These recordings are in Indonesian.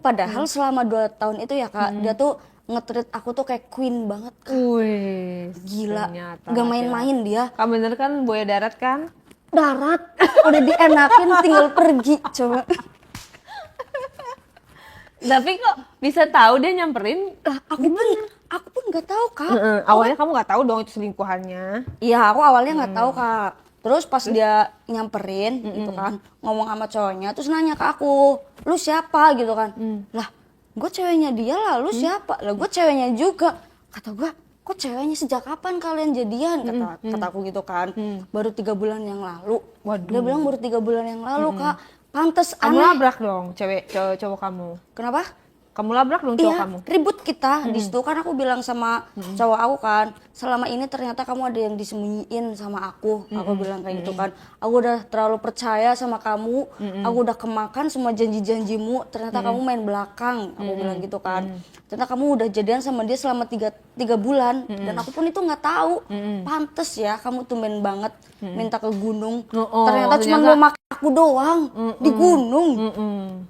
Padahal selama 2 tahun itu ya Kak, dia tuh nge-treat aku tuh kayak queen banget Kak. Wih, Gila, ternyata gak main-main dia. Kamu bener kan buaya darat kan? Darat, udah dienakin tinggal pergi coba. Tapi kok bisa tahu dia nyamperin? Lah, aku pun nggak tahu Kak. Awalnya kamu nggak tahu dong itu selingkuhannya. Iya, aku awalnya nggak tahu Kak. Terus pas dia nyamperin gitu kan, ngomong sama cowoknya, terus nanya ke aku, lu siapa gitu kan? Lah, gue ceweknya dia lah, lu siapa? Lah, gue ceweknya juga. Kata gue, kok ceweknya sejak kapan kalian jadian? Kata aku gitu kan. Baru 3 bulan yang lalu. Waduh. Dia bilang baru 3 bulan yang lalu Kak. Pantes Kamu aneh. labrak dong cowok kamu. Kenapa? Kamu labrak dong cowok Iya, kamu. ribut kita di situ kan aku bilang sama cowok aku kan, selama ini ternyata kamu ada yang disembunyiin sama aku. Aku bilang kayak gitu kan. Aku udah terlalu percaya sama kamu, aku udah kemakan semua janji-janjimu, ternyata kamu main belakang. Aku bilang gitu kan. Ternyata kamu udah jadian sama dia selama 3 bulan dan aku pun itu nggak tahu. Pantes ya kamu tumben banget minta ke gunung. Ternyata cuma mau makan aku doang di gunung.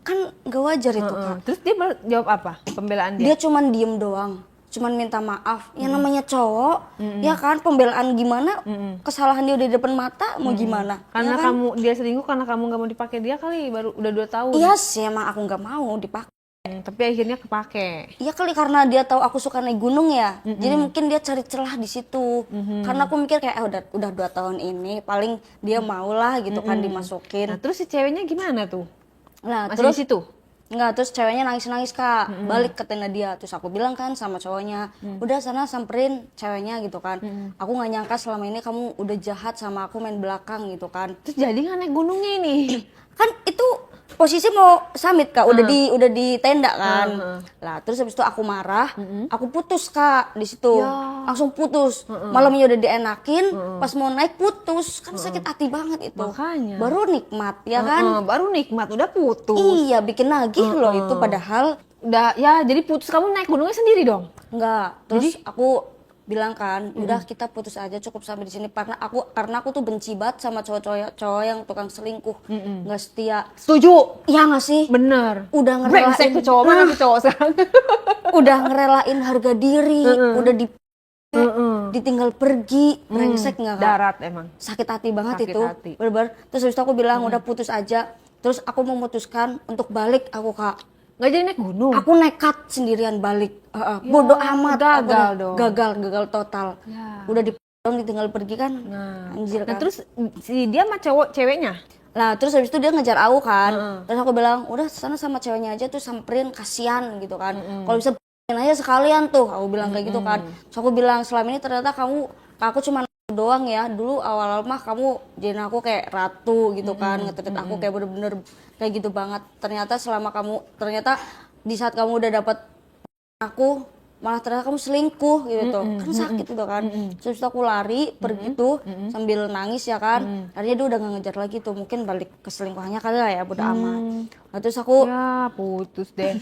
Kan gak wajar itu Kak. Terus dia jawab apa? Pembelaan dia? Dia cuman diem doang, cuman minta maaf. Yang namanya cowok, ya kan, pembelaan gimana? Kesalahan dia udah di depan mata, mau gimana? Karena ya kan? dia selingkuh karena kamu nggak mau dipakai dia kali, baru udah 2 tahun. Iya sih, emang aku nggak mau dipakai. Tapi akhirnya kepake. Iya kali karena dia tahu aku suka naik gunung ya, jadi mungkin dia cari celah di situ. Karena aku mikir kayak udah 2 tahun ini, paling dia mau lah gitu kan dimasukin. Nah, terus si ceweknya gimana tuh? Nah, Masih terus di situ? Enggak, terus ceweknya nangis-nangis Kak, balik ke tenda dia. Terus aku bilang kan sama cowoknya, udah sana samperin ceweknya gitu kan. Aku nggak nyangka selama ini kamu udah jahat sama aku, main belakang gitu kan. Terus jadi nggak naik gunungnya ini? Kan itu posisi mau summit Kak, udah di tenda kan. Lah terus habis itu aku marah, aku putus Kak di situ. Langsung putus. Malamnya udah dienakin, pas mau naik putus. Kan sakit hati banget itu. Makanya. Baru nikmat ya kan? Baru nikmat udah putus. Iya, bikin nagih loh itu padahal. Udah ya, jadi putus, kamu naik gunungnya sendiri dong? Enggak, terus aku bilang kan, udah kita putus aja cukup sampai di sini karena aku tuh benci banget sama cowok yang tukang selingkuh, nggak setia. Setuju. Iya nggak sih? Bener. Udah Brengsek tuh cowok, mana tuh cowok sekarang? udah ngerelain harga diri, udah ditinggal pergi, brengsek nggak Kak? Darat emang. Sakit hati banget Sakit itu, hati. bener-bener. Terus habis itu aku bilang udah putus aja. Terus aku memutuskan untuk balik aku Kak. Nggak jadi naik gunung? Aku nekat sendirian balik. Bodoh amat. Gagal dong. Gagal total. Ya. Udah ditinggal pergi kan. Anjir Nah kan. terus si dia sama ceweknya? Nah terus habis itu dia ngejar aku kan. Terus aku bilang udah sana sama ceweknya aja tuh samperin, kasihan gitu kan. Kalau bisa aja sekalian tuh. Aku bilang kayak gitu kan. Terus aku bilang selama ini ternyata aku cuma doang ya. Dulu awal-awal mah kamu jadiin aku kayak ratu gitu kan. Nge-treat aku kayak bener-bener kayak gitu banget. Ternyata di saat kamu udah dapet aku, malah ternyata kamu selingkuh gitu kan, sakit gitu kan. Terus aku lari pergi tuh sambil nangis ya kan. Akhirnya dia udah gak ngejar lagi tuh, mungkin balik ke selingkuhannya kali lah ya, bodo amat. Nah, terus aku Ya putus deh.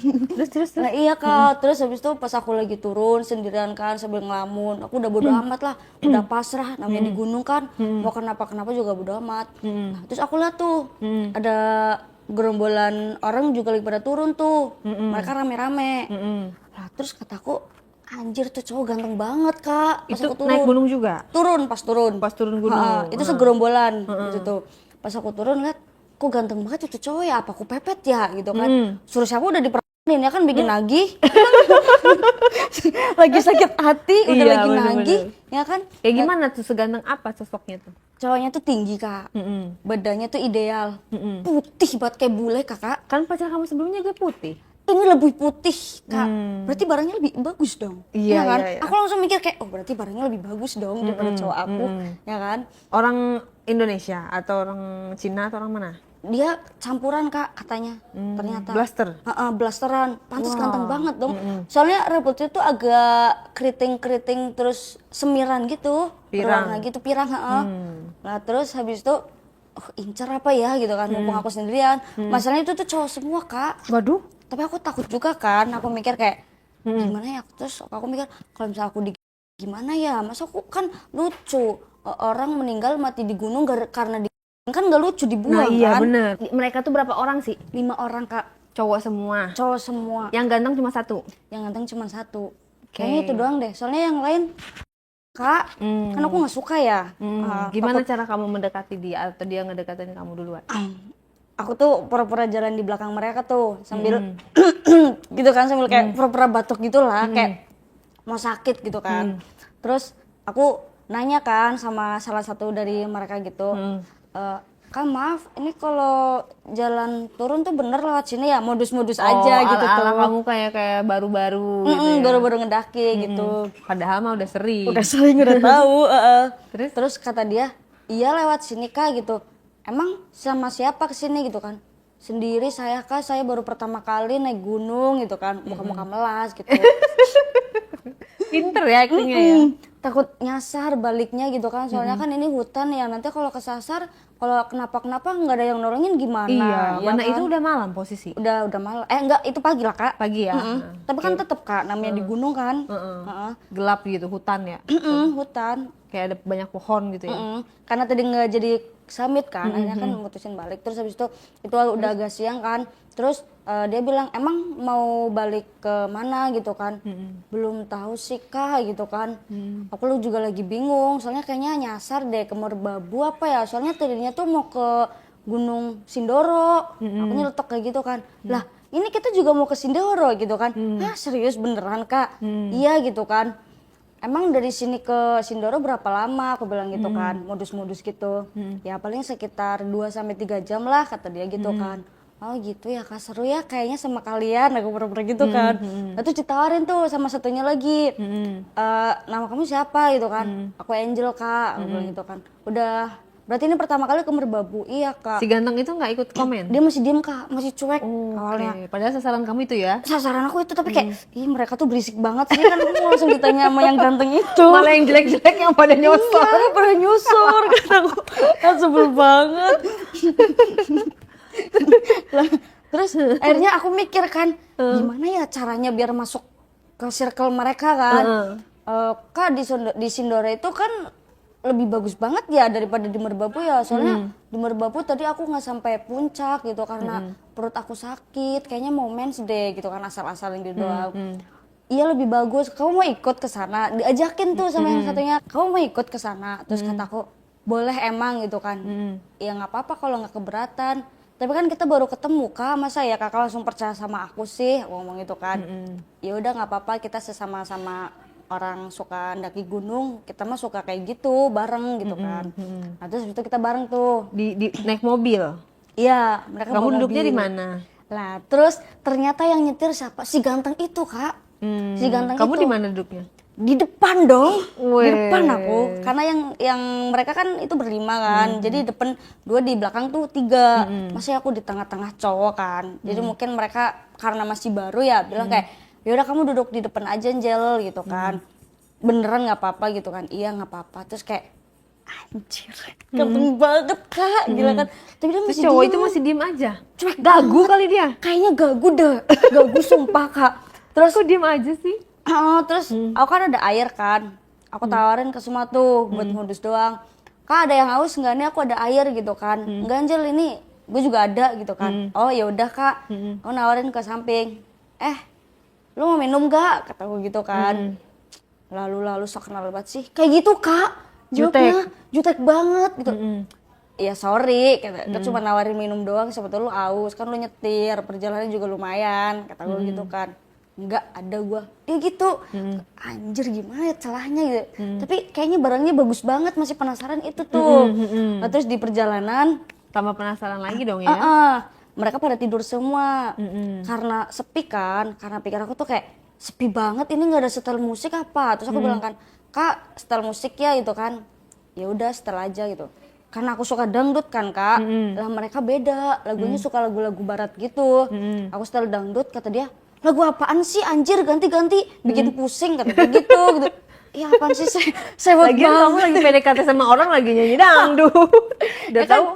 terus nah iya Kak, terus habis itu pas aku lagi turun sendirian kan sambil ngelamun, aku udah bodo amat lah, udah pasrah, namanya di gunung kan, mau kenapa juga bodo amat. Nah, terus aku lihat tuh ada gerombolan orang juga lagi pada turun tuh, mereka rame-rame. Lah terus kataku, anjir tuh cowok ganteng banget Kak. Pas itu aku turun, naik gunung juga? pas turun gunung. itu segerombolan gitu tuh. Pas aku turun lihat, kok ganteng banget itu cowok ya, apa aku pepet ya gitu kan. Suruh siapa udah diperhatiin ya kan, bikin nagih. Lagi sakit hati udah Iya, lagi bener-bener. nagih ya kan. Kayak gimana tuh, seganteng apa sosoknya tuh? Cowoknya tuh tinggi Kak, badannya tuh ideal, putih banget kayak bule Kakak. Kan pacar kamu sebelumnya dia putih. Ini lebih putih Kak, berarti barangnya lebih bagus dong. Iya, ya kan. iya. Aku langsung mikir kayak, oh berarti barangnya lebih bagus dong daripada cowok aku, ya kan. Orang Indonesia atau orang Cina atau orang mana? Dia campuran Kak katanya, ternyata. Blaster? Blasteran, pantas ganteng banget dong. Soalnya rambutnya tuh agak keriting-keriting terus semiran gitu, Pirang. berwarna gitu, pirang. Nah terus habis itu, incer apa ya gitu kan, mumpung aku sendirian. Masalahnya itu tuh cowok semua Kak. Waduh. Tapi aku takut juga kan, aku mikir kayak gimana ya, terus aku mikir kalau misalnya aku gimana ya, masa aku kan lucu, orang meninggal mati di gunung karena kan gak lucu dibuang. Nah iya kan. bener. Mereka tuh berapa orang sih? 5 orang Kak. Cowok semua. Cowok semua. Yang ganteng cuma satu. Yang ganteng cuma satu. Kayaknya itu doang deh. Soalnya yang lain, Kak, kan aku nggak suka ya. Gimana cara kamu mendekati dia atau dia ngedekatin kamu duluan? Aku tuh pura-pura jalan di belakang mereka tuh sambil gitu kan, sambil kayak pura-pura batuk gitu lah, kayak mau sakit gitu kan. Terus aku nanya kan sama salah satu dari mereka gitu, Kak maaf, ini kalau jalan turun tuh bener lewat sini ya? Modus-modus aja gitu tuh. Ala kamu kayak baru-baru gitu ya? Baru-baru ngedaki gitu. Padahal mah udah sering. Udah sering, udah tahu. Terus? Terus kata dia, iya lewat sini Kak gitu. Emang sama siapa kesini gitu kan? Sendiri saya Kak, saya baru pertama kali naik gunung gitu kan. Muka-muka melas gitu. Pinter ya actingnya ya? Takut nyasar baliknya gitu kan. Soalnya kan ini hutan ya, nanti kalau kesasar, kalau kenapa-kenapa nggak ada yang nolongin gimana? Iya, ya mana kan? itu udah malam posisi. Udah malam. Enggak, itu pagi lah Kak. Pagi ya? Tapi kan tetep Kak, namanya di gunung kan. Gelap gitu, hutan ya? Hutan. Kayak ada banyak pohon gitu ya? Karena tadi nggak jadi summit kan, akhirnya kan mutusin balik. Terus habis itu udah agak siang kan. Terus dia bilang, emang mau balik ke mana gitu kan? Belum tahu sih Kak gitu kan. Aku juga lagi bingung, soalnya kayaknya nyasar deh ke Merbabu apa ya. Soalnya tadinya tuh mau ke Gunung Sindoro. Aku nyeletok kayak gitu kan. Lah ini kita juga mau ke Sindoro gitu kan. Hah serius beneran Kak? Iya gitu kan. Emang dari sini ke Sindoro berapa lama? Aku bilang gitu kan, modus-modus gitu. Ya paling sekitar 2-3 jam lah kata dia gitu kan. Oh gitu ya Kak, seru ya kayaknya sama kalian, aku pura-pura gitu kan. Nah terus ditawarin tuh sama satunya lagi, nama kamu siapa gitu kan. Aku Angel Kak, aku bilang gitu kan. Udah, berarti ini pertama kali ke Merbabu. Iya Kak. Si ganteng itu nggak ikut komen? Dia masih diem Kak, masih cuek awalnya. Okay. Padahal sasaran kamu itu ya? Sasaran aku itu, tapi kayak, ih mereka tuh berisik banget sih kan. Aku langsung ditanya sama yang ganteng itu. Malah yang jelek-jelek yang pada nyosor. Iya, pada nyosor kataku. Kan sebel banget. Lah, terus akhirnya aku mikir kan, gimana ya caranya biar masuk ke circle mereka kan. Kak di Sindoro itu kan lebih bagus banget ya daripada di Merbabu ya. Soalnya di Merbabu tadi aku nggak sampai puncak gitu karena perut aku sakit. Kayaknya mau mens deh gitu kan, asal-asalin gitu doang. Iya lebih bagus. Kamu mau ikut ke sana? Diajakin tuh sama yang satunya. Kamu mau ikut ke sana? Terus kataku, boleh emang gitu kan. Ya nggak apa-apa kalau nggak keberatan. Tapi kan kita baru ketemu Kak, masa ya Kakak langsung percaya sama aku sih? Aku ngomong gitu kan. Ya udah nggak apa-apa, kita sesama-sama orang suka ndaki gunung, kita mah suka kayak gitu bareng gitu kan. Nah terus itu kita bareng tuh Di naik mobil. iya, mereka Kamu bawa duduknya mobil. di mana? Lah terus ternyata yang nyetir siapa? Si ganteng itu Kak. Si ganteng Kamu itu di mana duduknya? di depan dong. Weh. Di depan aku, karena yang mereka kan itu berlima kan. Jadi depan 2, di belakang tuh 3. Masih aku di tengah-tengah cowok kan. Jadi mungkin mereka karena masih baru ya bilang kayak, yaudah kamu duduk di depan aja Angel gitu kan. Beneran nggak apa-apa gitu kan. Iya nggak apa-apa. Terus kayak anjir ganteng banget Kak, gila kan. Tapi dia Terus masih cowok diem. itu masih diem aja? Cuek Gagu banget. kali dia? Kayaknya gagu deh. Gagu sumpah Kak. Terus Kok diem aja sih? terus aku kan ada air kan. Aku tawarin ke semua tuh buat modus doang. Kak ada yang haus nggak nih, aku ada air gitu kan. Enggak Angel, ini gue juga ada gitu kan. Oh ya udah Kak. Aku nawarin ke samping. Lu mau minum gak? Kataku gitu kan. Lalu sok kenal banget sih. Kayak gitu Kak. Jawabnya jutek banget gitu. Ya sorry, kita cuma nawarin minum doang, siapa tahu lu aus, kan lu nyetir, perjalanan juga lumayan, kata gue gitu kan. Enggak ada gua, dia gitu. Anjir gimana ya celahnya gitu. Tapi kayaknya barangnya bagus banget, masih penasaran itu tuh. Nah, terus di perjalanan Tambah penasaran lagi dong ya? mereka pada tidur semua. Karena sepi kan, karena pikir aku tuh kayak sepi banget, ini nggak ada setel musik apa. Terus aku bilang kan, Kak setel musik ya gitu kan. Ya udah setel aja gitu. Karena aku suka dangdut kan Kak, lah mereka beda, lagunya suka lagu-lagu barat gitu. Aku setel dangdut, kata dia, lagu apaan sih anjir, ganti-ganti, bikin pusing kata dia gitu. Iya apaan sih, saya Lagian kamu lagi PDKT sama orang lagi nyanyi dangdut. Udah ya kan, tahu?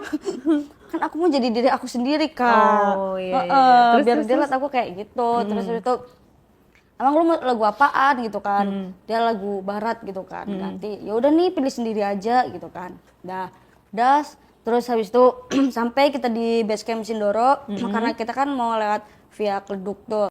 kan aku mau jadi diri aku sendiri Kak. Oh iya. Terus, biar dia lihat aku kayak gitu. Terus itu, emang lu mau lagu apaan gitu kan? Dia lagu barat gitu kan. Ganti. Ya udah nih pilih sendiri aja gitu kan. Dah Terus habis itu sampai kita di base camp Sindoro karena kita kan mau lewat via Kleduk tuh.